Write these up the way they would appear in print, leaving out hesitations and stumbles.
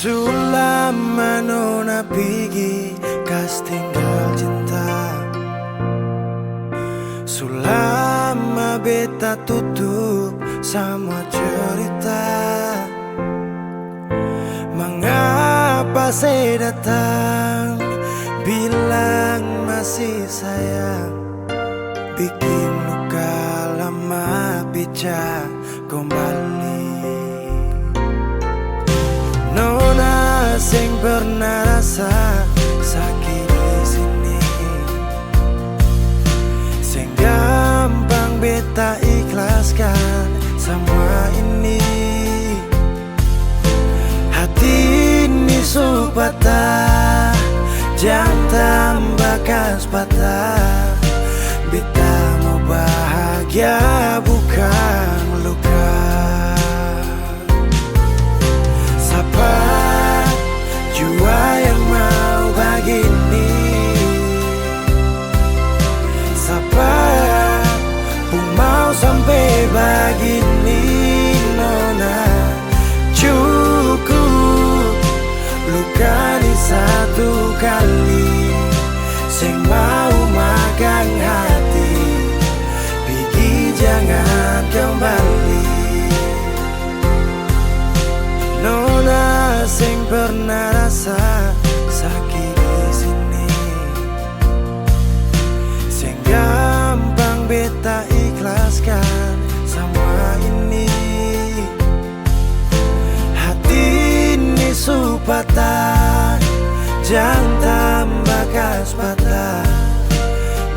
Sulama nona pigi kas tinggal cinta, sulama beta tutup semua cerita. Mengapa saya datang bilang masih sayang, bikin luka lama bicara kembali. Nona sing pernah rasa sakit di sini, sing gampang beta ikhlaskan semua ini. Hati ini supata, jam tambah kas patah. Beta mau bahagia bukan luka. Siapa jua yang mau begini? Siapa pun mau sampai begini? Nona cukup luka di satu kali, sing mau makan hati, pergi jangan kembali. Nona sing pernah rasa sakit di sini, sing gampang beta ikhlaskan semua ini. Hati ini supata, jang tambah kas patah.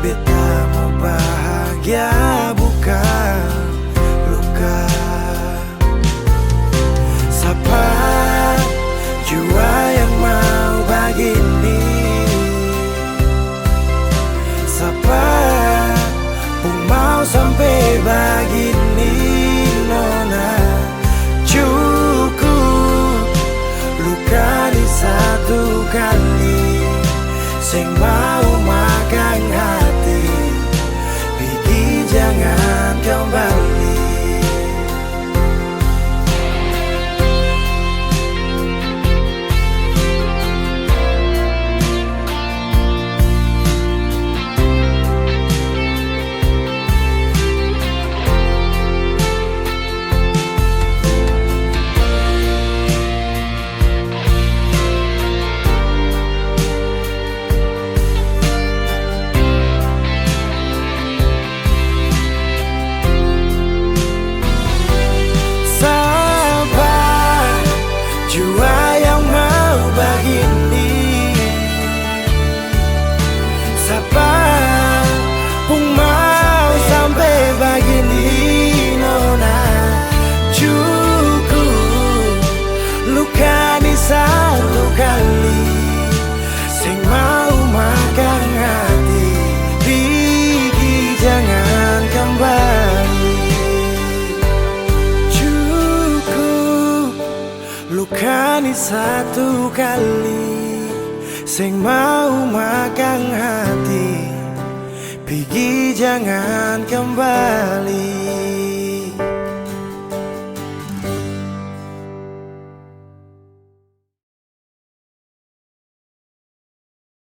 Beta mau bahagia bukan luka. Siapa jua yang mau begini? Siapa pun mau sampai begini? Nona cukup luka di satu kali, sing mau makan hati, pergi jangan kembali. Jua yang mau begini, siapa pun mau sampai begini. Nona cukup luka di satu kali, sing mau makan hati, pergi jangan kembali. Luka di satu kali, sing mau makan hati, pergi jangan kembali.